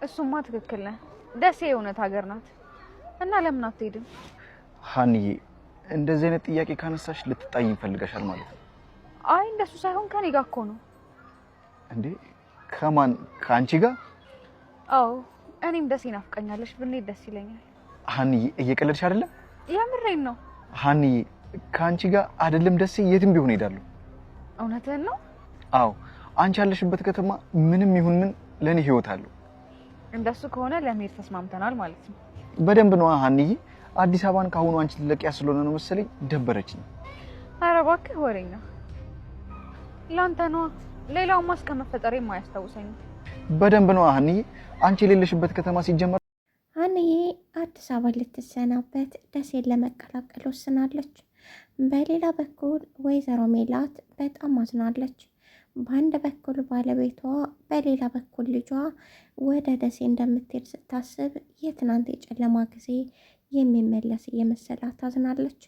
እሱማ ትክክል ነህ። ደሴ የእውነት ሀገር ናት እና ለምን አትሄድም? ሀንዬ እንደዚህ አይነት ጥያቄ ካነሳሽ ልትጣይ ይፈልጋሻል ማለት ነው። አይ እንደሱ ሳይሆን ከኔ ጋር እኮ ነው። እንዴ ከማን? ከአንቺ ጋር? አዎ እኔም ደሴ ናፍቀኛለሽ። ብንሄድ ደስ ይለኛል። ሀንዬ እየቀለድሽ አይደለም? የምሬን ነው። ሀንዬ ከአንቺ ጋር አይደለም ደሴ የትም ቢሆን ሄዳለሁ። እውነትህን ነው? አዎ አንቺ ያለሽበት ከተማ ምንም ይሁን ምን ለኔ ህይወት አለው። እንደሱ ከሆነ ለመሄድ ተስማምተናል ማለት ነው። በደንብ ነው ሀንዬ። አዲስ አበባን ካሁኑ አንቺ ልለቂያ ስለሆነ ነው መሰለኝ ደበረችኝ። ኧረ እባክህ ወሬኛ። ላንተ ነው። ሌላውማ እስከመፈጠሬ የማያስታውሰኝ። በደንብ ነው ሀንዬ። አንቺ የሌለሽበት ከተማ ሲጀመር ሀንዬ አዲስ አበባ ልትሰናበት ደሴን ለመቀላቀል ወስናለች። በሌላ በኩል ወይዘሮ ሜላት በጣም አዝናለች። በአንድ በኩል ባለቤቷ፣ በሌላ በኩል ልጇ ወደ ደሴ እንደምትሄድ ስታስብ የትናንት የጨለማ ጊዜ የሚመለስ እየመሰላት ታዝናለች።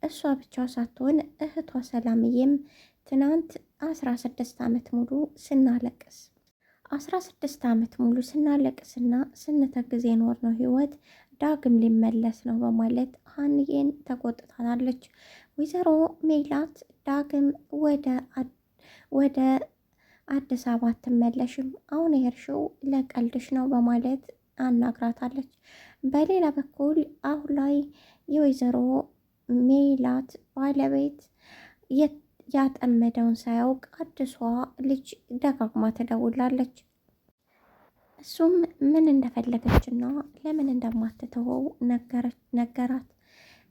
እሷ ብቻ ሳትሆን እህቷ ሰላምዬም ትናንት 16 ዓመት ሙሉ ስናለቅስ 16 ዓመት ሙሉ ስናለቅስና ስንተግዝ የኖርነው ህይወት ዳግም ሊመለስ ነው በማለት ሀንዬን ተቆጥታታለች። ወይዘሮ ሜላት ዳግም ወደ አዲስ አበባ አትመለሽም፣ አሁን የሄድሽው ለቀልድሽ ነው በማለት አናግራታለች። በሌላ በኩል አሁን ላይ የወይዘሮ ሜላት ባለቤት ያጠመደውን ሳያውቅ አዲሷ ልጅ ደጋግማ ትደውላለች። እሱም ምን እንደፈለገችና ለምን እንደማትተወው ነገራት።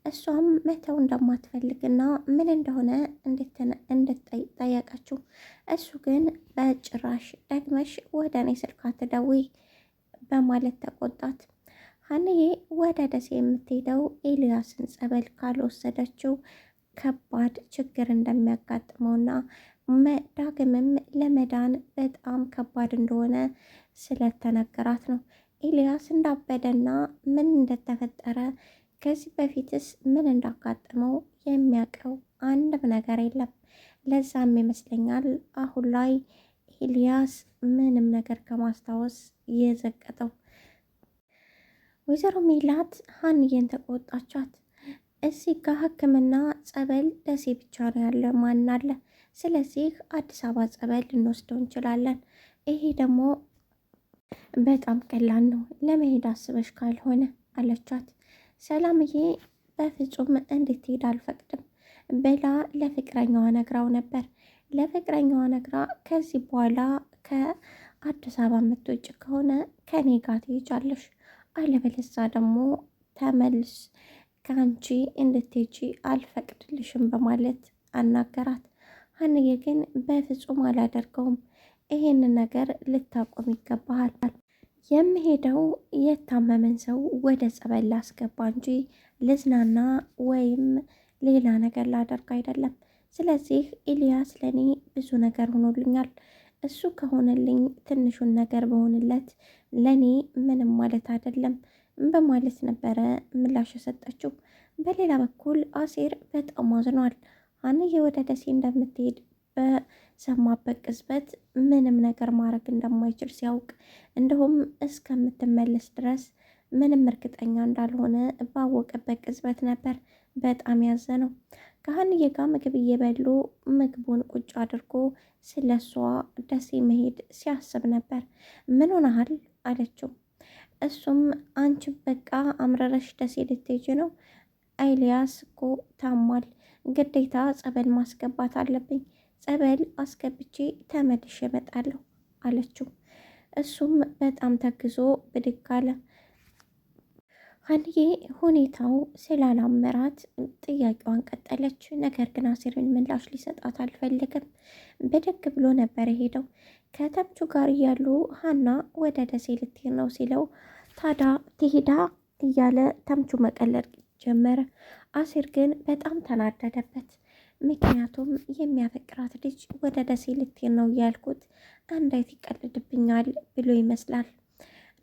እሷም መተው እንደማትፈልግና ምን እንደሆነ እንድትጠየቀችው፣ እሱ ግን በጭራሽ ደግመሽ ወደ እኔ ስልክ አትደውይ በማለት ተቆጣት። ሀንዬ ወደ ደሴ የምትሄደው ኤልያስን ጸበል ካልወሰደችው ከባድ ችግር እንደሚያጋጥመውና ዳግምም ለመዳን በጣም ከባድ እንደሆነ ስለተነገራት ነው። ኤልያስ እንዳበደና ምን እንደተፈጠረ ከዚህ በፊትስ ምን እንዳጋጠመው የሚያውቀው አንድም ነገር የለም። ለዛም ይመስለኛል አሁን ላይ ኤልያስ ምንም ነገር ከማስታወስ የዘቀጠው። ወይዘሮ ሜላት ሀንዬን ተቆጣቻት። እዚህ ጋር ሕክምና ጸበል ደሴ ብቻ ነው ያለ፣ ማን አለ? ስለዚህ አዲስ አበባ ጸበል ልንወስደው እንችላለን። ይሄ ደግሞ በጣም ቀላል ነው፣ ለመሄድ አስበሽ ካልሆነ አለቻት። ሰላምዬ በፍጹም እንድትሄድ አልፈቅድም ብላ ለፍቅረኛዋ ነግራው ነበር። ለፍቅረኛዋ ነግራ ከዚህ በኋላ ከአዲስ አበባ የምትወጭ ከሆነ ከኔ ጋር ትሄጃለሽ፣ አለበለዚያ ደግሞ ተመልስ ከአንቺ እንድትሄጂ አልፈቅድልሽም በማለት አናገራት። ሀንዬ ግን በፍጹም አላደርገውም፣ ይሄንን ነገር ልታቆም ይገባሃል። የምሄደው የታመመን ሰው ወደ ጸበል ላስገባ እንጂ ልዝናና ወይም ሌላ ነገር ላደርግ አይደለም። ስለዚህ ኤልያስ ለእኔ ብዙ ነገር ሆኖልኛል። እሱ ከሆነልኝ ትንሹን ነገር በሆንለት ለእኔ ምንም ማለት አይደለም በማለት ነበረ ምላሽ የሰጠችው። በሌላ በኩል አሴር በጣም አዝኗል። ሀንዬ ወደ ደሴ እንደምትሄድ በሰማበት ቅጽበት ምንም ነገር ማድረግ እንደማይችል ሲያውቅ፣ እንዲሁም እስከምትመለስ ድረስ ምንም እርግጠኛ እንዳልሆነ ባወቀበት ቅጽበት ነበር በጣም ያዘነው። ከሀንዬ ጋር ምግብ እየበሉ ምግቡን ቁጭ አድርጎ ስለ እሷ ደሴ መሄድ ሲያስብ ነበር። ምን ሆነሃል አለችው። እሱም አንቺ በቃ አምረረሽ ደሴ ልትሄጂ ነው? ኤልያስ እኮ ታሟል፣ ግዴታ ጸበል ማስገባት አለብኝ፣ ጸበል አስገብቼ ተመልሼ እመጣለሁ አለችው። እሱም በጣም ተግዞ ብድግ አለ። ሀንዬ ሁኔታው ስላላመራት ጥያቄዋን ቀጠለች። ነገር ግን አሴርን ምላሽ ሊሰጣት አልፈለገም። ብድግ ብሎ ነበር የሄደው። ከተምቹ ጋር እያሉ ሀና ወደ ደሴ ልትሄድ ነው ሲለው ታዳ ትሄዳ እያለ ተምቹ መቀለድ ጀመረ። አሴር ግን በጣም ተናደደበት። ምክንያቱም የሚያፈቅራት ልጅ ወደ ደሴ ልትሄድ ነው እያልኩት እንዴት ይቀልድብኛል ብሎ ይመስላል።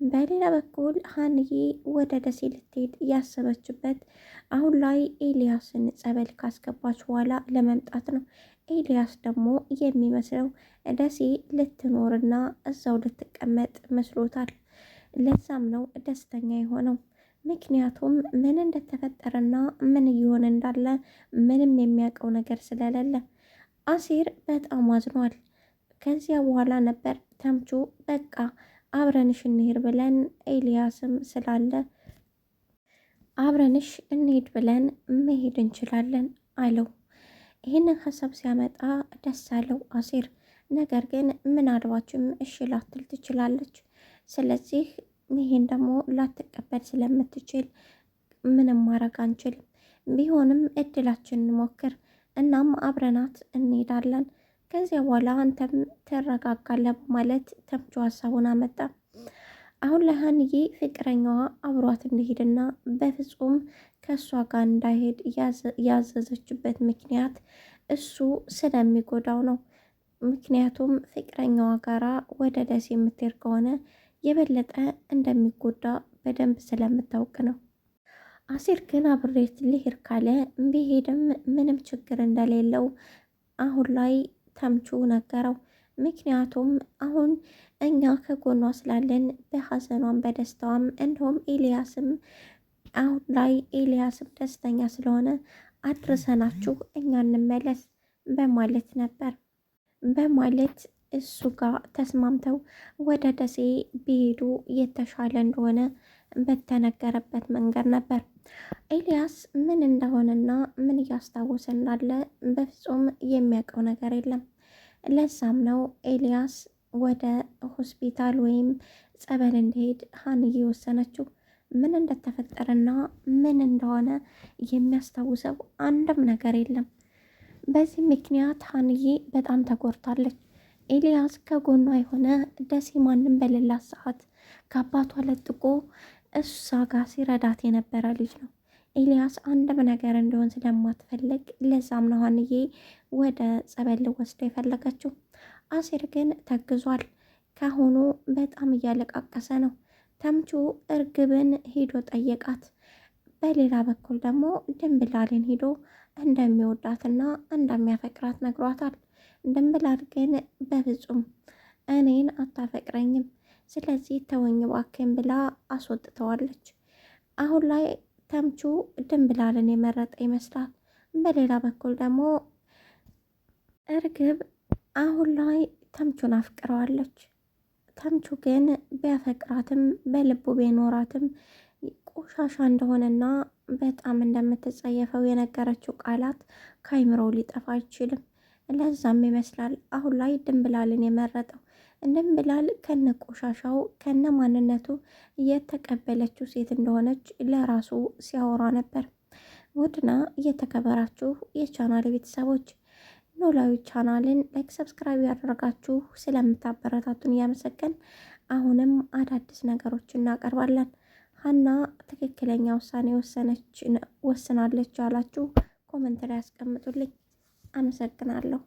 በሌላ በኩል ሀንዬ ወደ ደሴ ልትሄድ እያሰበችበት አሁን ላይ ኤልያስን ጸበል ካስገባች በኋላ ለመምጣት ነው። ኤልያስ ደግሞ የሚመስለው ደሴ ልትኖርና እዛው ልትቀመጥ መስሎታል። ለዛም ነው ደስተኛ የሆነው። ምክንያቱም ምን እንደተፈጠረና ምን እየሆነ እንዳለ ምንም የሚያውቀው ነገር ስለሌለ አሴር በጣም አዝኗል። ከዚያ በኋላ ነበር ተምቹ በቃ አብረንሽ እንሄድ ብለን ኤልያስም ስላለ አብረንሽ እንሄድ ብለን መሄድ እንችላለን አለው። ይህንን ሀሳብ ሲያመጣ ደስ አለው አሴር። ነገር ግን ምናልባችም እሺ ላትል ትችላለች። ስለዚህ ይህን ደግሞ ላትቀበል ስለምትችል ምንም ማድረግ አንችልም። ቢሆንም እድላችን እንሞክር። እናም አብረናት እንሄዳለን። ከዚያ በኋላ አንተም ትረጋጋለህ በማለት ተምቹ ሀሳቡን አመጣ። አሁን ላይ ሀንዬ ፍቅረኛዋ አብሯት እንዲሄድና በፍጹም ከእሷ ጋር እንዳይሄድ ያዘዘችበት ምክንያት እሱ ስለሚጎዳው ነው። ምክንያቱም ፍቅረኛዋ ጋራ ወደ ደሴ የምትሄድ ከሆነ የበለጠ እንደሚጎዳ በደንብ ስለምታውቅ ነው። አሴር ግን አብሬት ልሄድ ካለ ቢሄድም ምንም ችግር እንደሌለው አሁን ላይ ተምቹ ነገረው። ምክንያቱም አሁን እኛ ከጎኗ ስላለን በሀዘኗም በደስታዋም እንዲሁም ኤልያስም አሁን ላይ ኤልያስም ደስተኛ ስለሆነ አድርሰናችሁ እኛ እንመለስ በማለት ነበር በማለት እሱ ጋር ተስማምተው ወደ ደሴ ቢሄዱ የተሻለ እንደሆነ በተነገረበት መንገድ ነበር። ኤልያስ ምን እንደሆነና ምን እያስታወሰ እንዳለ በፍጹም የሚያውቀው ነገር የለም። ለዛም ነው ኤልያስ ወደ ሆስፒታል ወይም ጸበል እንዲሄድ ሀንዬ የወሰነችው። ምን እንደተፈጠረና ምን እንደሆነ የሚያስታውሰው አንድም ነገር የለም። በዚህ ምክንያት ሀንዬ በጣም ተጎድታለች። ኤልያስ ከጎኗ የሆነ ደሴ ማንም በሌላት ሰዓት ከአባቷ ለጥቆ እሷ ጋር ሲረዳት የነበረ ልጅ ነው። ኤልያስ አንድም ነገር እንዲሆን ስለማትፈልግ ለዛም ነው ሀንዬ ወደ ጸበል ወስዶ የፈለገችው። አሴር ግን ተግዟል። ካሁኑ በጣም እያለቃቀሰ ነው። ተምቹ እርግብን ሄዶ ጠየቃት። በሌላ በኩል ደግሞ ድንብላልን ሄዶ እንደሚወዳትና እንደሚያፈቅራት ነግሯታል። ድንብላል ግን በፍጹም እኔን አታፈቅረኝም፣ ስለዚህ ተወኝ እባክህን ብላ አስወጥተዋለች። አሁን ላይ ተምቹ ድንብላልን የመረጠ ይመስላል። በሌላ በኩል ደግሞ እርግብ አሁን ላይ ተምቹን አፍቅረዋለች። ተምቹ ግን ቢያፈቅራትም በልቡ ቢኖራትም ቆሻሻ እንደሆነና በጣም እንደምትጸየፈው የነገረችው ቃላት ከአይምሮው ሊጠፋ አይችልም። ለዛም ይመስላል አሁን ላይ ድንብላልን የመረጠው። ድንብላል ከነ ቆሻሻው ከነ ማንነቱ የተቀበለችው ሴት እንደሆነች ለራሱ ሲያወራ ነበር። ውድና እየተከበራችሁ የቻናል ቤተሰቦች ኖላዊ ቻናልን ላይክ፣ ሰብስክራይብ ያደረጋችሁ ስለምታበረታቱን እያመሰገን አሁንም አዳዲስ ነገሮች እናቀርባለን። ሀና ትክክለኛ ውሳኔ ወስናለች ያላችሁ ኮመንት ላይ ያስቀምጡልኝ። አመሰግናለሁ።